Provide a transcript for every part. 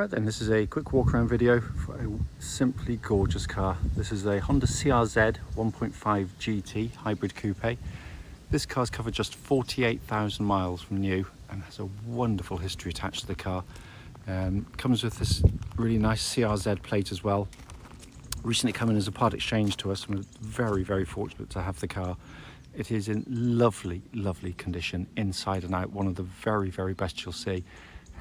Right then, this is a quick walk around video for a simply gorgeous car. This is a Honda CRZ 1.5 GT hybrid coupe. This car's covered just 48,000 miles from new and has a wonderful history attached to the car. Comes with this really nice CRZ plate as well. Recently come in as a part exchange to us, and we're very, very fortunate to have the car. It is in lovely, lovely condition inside and out. One of the very, very best you'll see.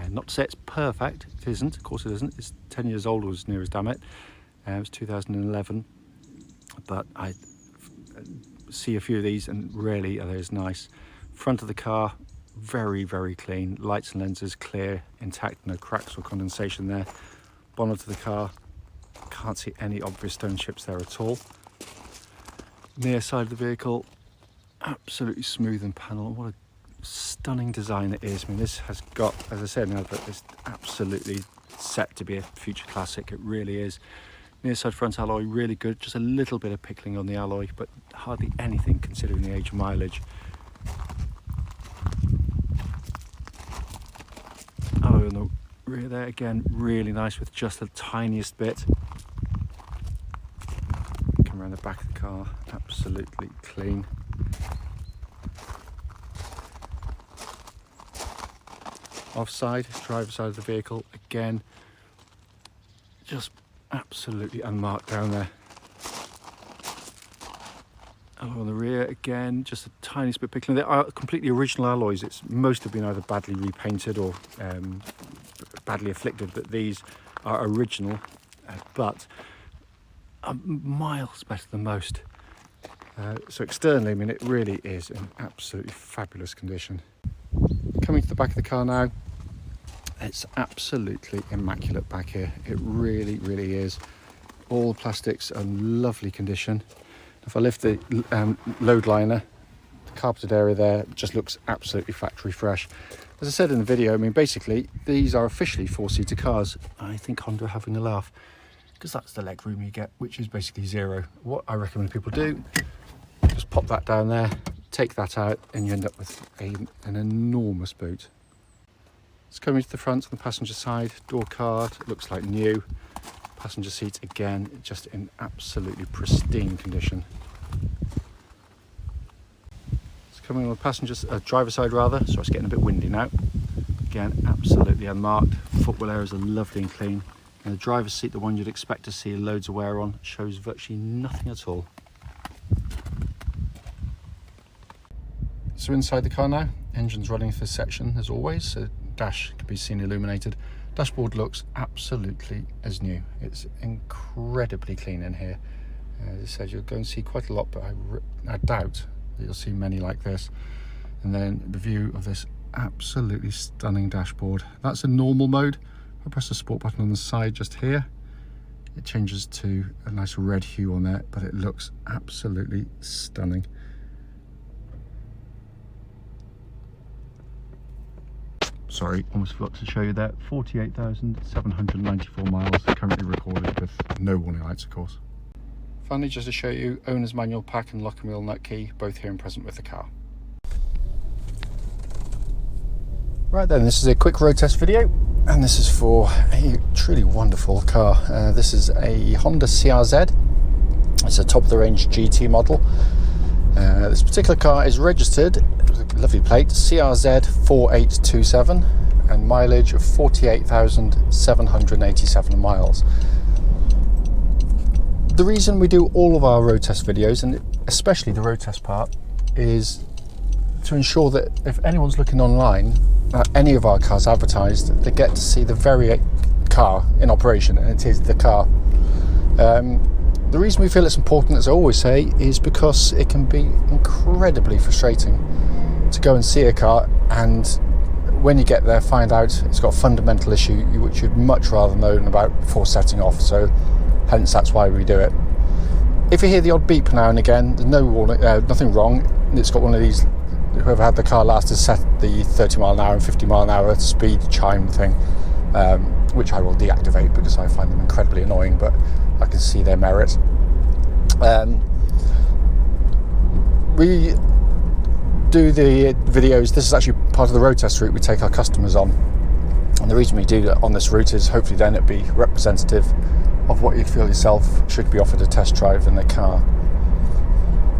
Not to say it's perfect, it isn't, of course it isn't. It's 10 years old, as near as damn it. It was 2011, but I see a few of these and really are those nice. Front of the car, very, very clean. Lights and lenses clear, intact, no cracks or condensation there. Bonnet of the car, can't see any obvious stone chips there at all. Near side of the vehicle, absolutely smooth and panel. What a stunning design it is. I mean, this has got, as I said in the advert, it's absolutely set to be a future classic. It really is. Near side front alloy, really good. Just a little bit of pickling on the alloy, but hardly anything considering the age of mileage. Alloy on the rear there, again, really nice with just the tiniest bit. Come around the back of the car, absolutely clean. Offside, driver's side of the vehicle, again, just absolutely unmarked down there. Alloy on the rear, again, just a tiny bit pickling. They are completely original alloys. Most have been either badly repainted or badly afflicted, but these are original, but are miles better than most. So externally, I mean, it really is in absolutely fabulous condition. Coming to the back of the car now, it's absolutely immaculate back here. It really, really is. All the plastics are in lovely condition. If I lift the load liner, the carpeted area there just looks absolutely factory fresh. As I said in the video, I mean, basically, these are officially four-seater cars. I think Honda are having a laugh, because that's the leg room you get, which is basically zero. What I recommend people do, just pop that down there, take that out, and you end up with an enormous boot. It's coming to the front on the passenger side, door card, looks like new. Passenger seats, again, just in absolutely pristine condition. It's coming on the passenger, driver side rather, so it's getting a bit windy now. Again, absolutely unmarked. Footwell areas are lovely and clean. And the driver's seat, the one you'd expect to see loads of wear on, shows virtually nothing at all. So inside the car now, engine's running for this section as always, so dash can be seen illuminated. Dashboard looks absolutely as new. It's incredibly clean in here. As I said, you'll go and see quite a lot, but I doubt that you'll see many like this. And then the view of this absolutely stunning dashboard. That's a normal mode. If I press the sport button on the side just here, it changes to a nice red hue on there, but it looks absolutely stunning. Sorry, almost forgot to show you that. 48,794 miles currently recorded with no warning lights, of course. Finally, just to show you, owner's manual pack and lock and wheel nut key, both here and present with the car. Right then, this is a quick road test video, and this is for a truly wonderful car. This is a Honda CRZ. It's a top-of-the-range GT model. This particular car is registered, with a lovely plate, CRZ4827, and mileage of 48,787 miles. The reason we do all of our road test videos, and especially the road test part, is to ensure that if anyone's looking online at any of our cars advertised, they get to see the very car in operation, and it is the car. The reason we feel it's important, as I always say, is because it can be incredibly frustrating to go and see a car and when you get there find out it's got a fundamental issue which you'd much rather know about before setting off, so hence that's why we do it. If you hear the odd beep now and again, there's no warning, nothing wrong. It's got one of these, whoever had the car last has set the 30 mile an hour and 50 mile an hour speed chime thing, which I will deactivate because I find them incredibly annoying, but I can see their merit. We do the videos, this is actually part of the road test route we take our customers on. And the reason we do it on this route is hopefully then it'd be representative of what you'd feel yourself should be offered a test drive in the car.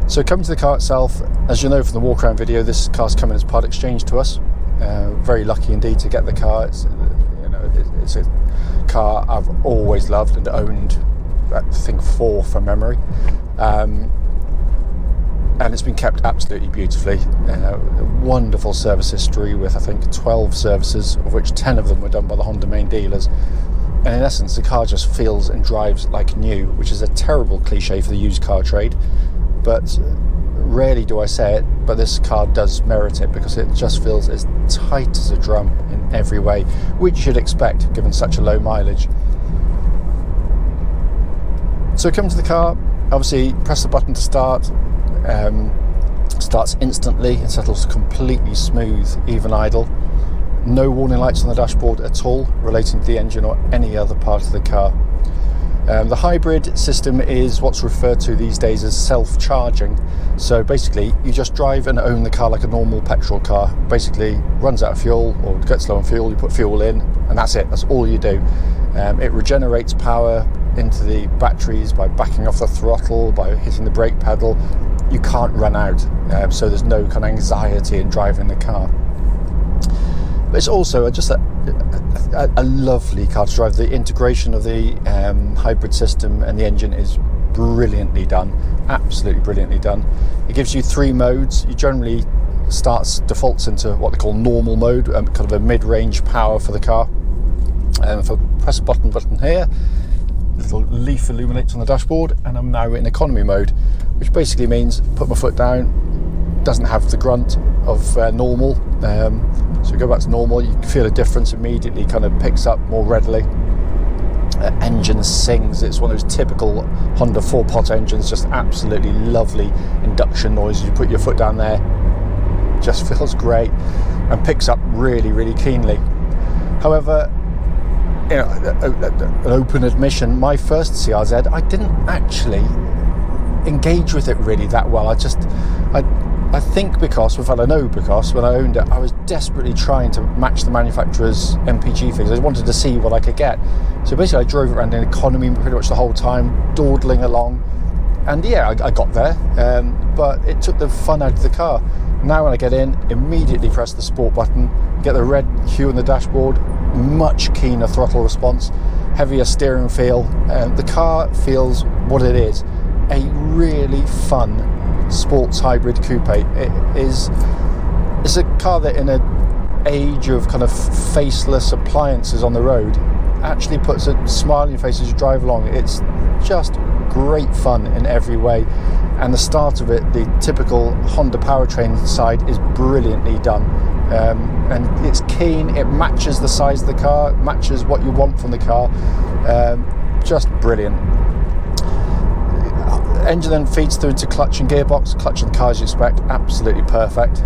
So coming to the car itself, as you know from the walk around video, this car's coming as part exchange to us. Very lucky indeed to get the car. It's a car I've always loved and owned, I think 4 from memory. And it's been kept absolutely beautifully. Wonderful service history with, I think, 12 services, of which 10 of them were done by the Honda main dealers. And in essence, the car just feels and drives like new, which is a terrible cliche for the used car trade. But rarely do I say it, but this car does merit it, because it just feels as tight as a drum in every way, which you should expect given such a low mileage. So come to the car, obviously press the button to start. Starts instantly, it settles completely smooth, even idle. No warning lights on the dashboard at all relating to the engine or any other part of the car. The hybrid system is what's referred to these days as self-charging. So basically you just drive and own the car like a normal petrol car. Basically runs out of fuel or gets low on fuel, you put fuel in, and that's it, that's all you do. It regenerates power into the batteries by backing off the throttle, by hitting the brake pedal. You can't run out, so there's no kind of anxiety in driving the car. But it's also just a lovely car to drive. The integration of the hybrid system and the engine is brilliantly done, absolutely brilliantly done. It gives you 3 modes. You generally defaults into what they call normal mode, kind of a mid-range power for the car. If I press a button here, little leaf illuminates on the dashboard, and I'm now in economy mode, which basically means put my foot down, doesn't have the grunt of normal. So we go back to normal, you can feel a difference immediately, kind of picks up more readily. Engine sings, it's one of those typical Honda 4-pot engines, just absolutely lovely induction noise. You put your foot down there, just feels great and picks up really, really keenly. However, you know, an open admission, my first CRZ, I didn't actually engage with it really that well. I think because when I owned it, I was desperately trying to match the manufacturer's MPG figures. I wanted to see what I could get. So basically I drove it around in economy pretty much the whole time, dawdling along. And yeah, I got there, but it took the fun out of the car. Now when I get in, immediately press the sport button, get the red hue on the dashboard, much keener throttle response, heavier steering feel. The car feels what it is, a really fun sports hybrid coupe. It's a car that in an age of kind of faceless appliances on the road actually puts a smile on your face as you drive along. It's just great fun in every way, and the start of it, the typical Honda powertrain side, is brilliantly done. And it's keen, it matches the size of the car, matches what you want from the car. Just brilliant. Engine then feeds through into clutch and gearbox. Clutch and cars you expect, absolutely perfect.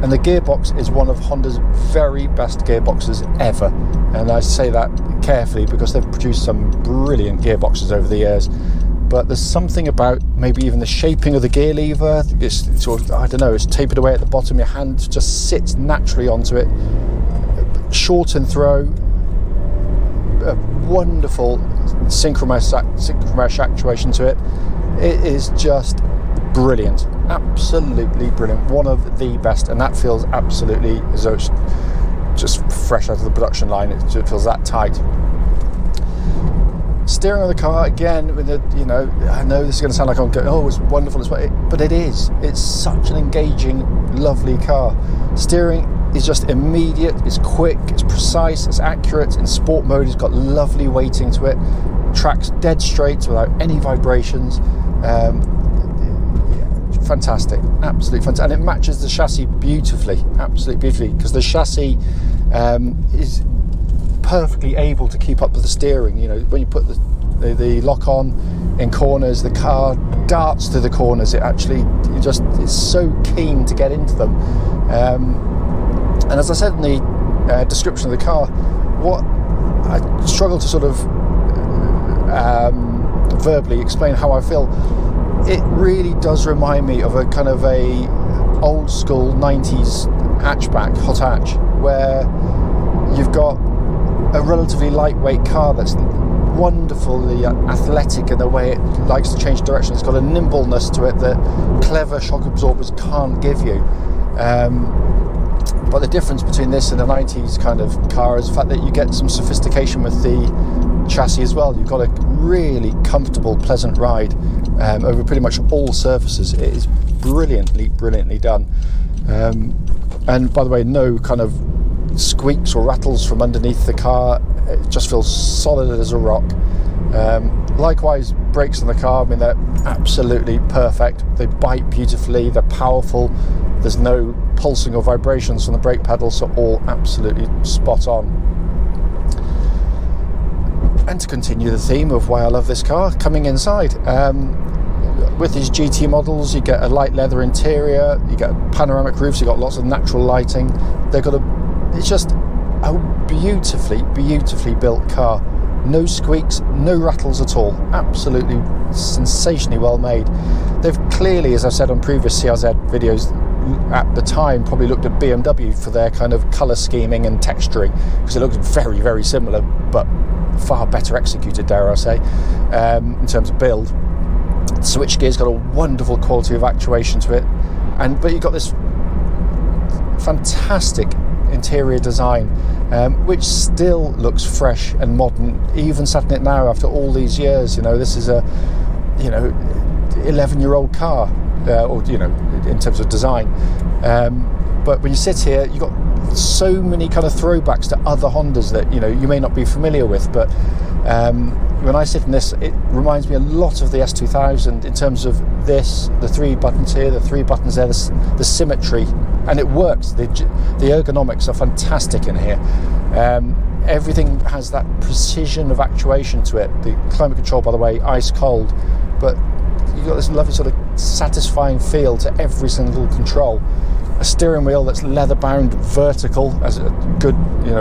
And the gearbox is one of Honda's very best gearboxes ever. And I say that carefully because they've produced some brilliant gearboxes over the years. But there's something about maybe even the shaping of the gear lever. It's sort of, I don't know, it's tapered away at the bottom. Your hand just sits naturally onto it. Short and throw. A wonderful synchromesh actuation to it. It is just brilliant, absolutely brilliant, one of the best, and that feels absolutely as though it's just fresh out of the production line. It just feels that tight. Steering of the car, again, with the, you know, I know this is going to sound like I'm going, oh, it's wonderful, but it is. It's such an engaging, lovely car. Steering is just immediate, it's quick, it's precise, it's accurate. In sport mode, it's got lovely weighting to it. Tracks dead straight without any vibrations. Fantastic, absolutely fantastic, and it matches the chassis beautifully, absolutely beautifully, because the chassis is perfectly able to keep up with the steering. You know, when you put the lock on in corners, the car darts through the corners. It's so keen to get into them. And as I said in the description of the car, what I struggle to sort of verbally explain how I feel. It really does remind me of a kind of a old school 90s hatchback, hot hatch, where you've got a relatively lightweight car that's wonderfully athletic in the way it likes to change direction. It's got a nimbleness to it that clever shock absorbers can't give you. But the difference between this and the 90s kind of car is the fact that you get some sophistication with the chassis as well. You've got a really comfortable, pleasant ride over pretty much all surfaces. It is brilliantly done. And by the way, no kind of squeaks or rattles from underneath the car. It just feels solid as a rock. Likewise, brakes on the car, I mean, they're absolutely perfect. They bite beautifully, they're powerful. There's no pulsing or vibrations from the brake pedals, so all absolutely spot on. And to continue the theme of why I love this car, coming inside. With these GT models, you get a light leather interior, you get panoramic roofs, you got lots of natural lighting. They've got it's just a beautifully built car. No squeaks, no rattles at all. Absolutely sensationally well made. They've clearly, as I've said on previous CRZ videos, at the time probably looked at BMW for their kind of colour scheming and texturing, because it looked very similar, but far better executed, dare I say, in terms of build. The switchgear's got a wonderful quality of actuation to it, but you've got this fantastic interior design, which still looks fresh and modern, even sat in it now after all these years. You know, this is a 11-year-old car, or in terms of design. But when you sit here, you've got so many kind of throwbacks to other Hondas that you may not be familiar with, but when I sit in this, it reminds me a lot of the S2000 in terms of this, the 3 buttons here, the 3 buttons there, the symmetry, and it works. The ergonomics are fantastic in here. Everything has that precision of actuation to it. The climate control, by the way, ice cold, but you've got this lovely sort of satisfying feel to every single control. A steering wheel that's leather bound vertical, as a good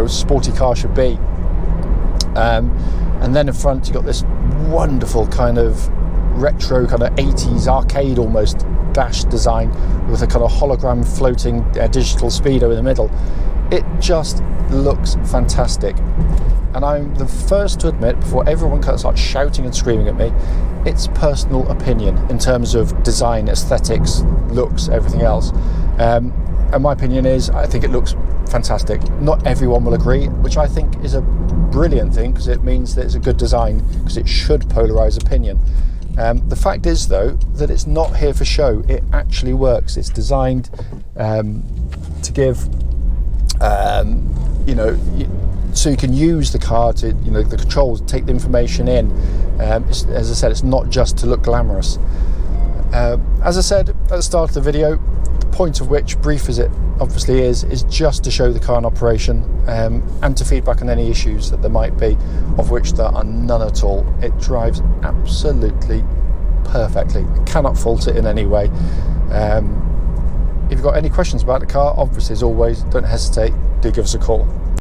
sporty car should be. And then in front you've got this wonderful kind of retro kind of 80s arcade almost dash design with a kind of hologram floating digital speedo in the middle. It just looks fantastic, and I'm the first to admit, before everyone starts shouting and screaming at me, it's personal opinion in terms of design, aesthetics, looks, everything else. And my opinion is, I think it looks fantastic. Not everyone will agree, which I think is a brilliant thing, because it means that it's a good design, because it should polarize opinion. The fact is, though, that it's not here for show. It actually works. It's designed to give, so you can use the car to, the controls, take the information in. As I said, it's not just to look glamorous. As I said at the start of the video, the point of which, brief as it obviously is just to show the car in operation, and to feedback on any issues that there might be, of which there are none at all. It drives absolutely perfectly. I cannot fault it in any way. If you've got any questions about the car, obviously, as always, don't hesitate, do give us a call.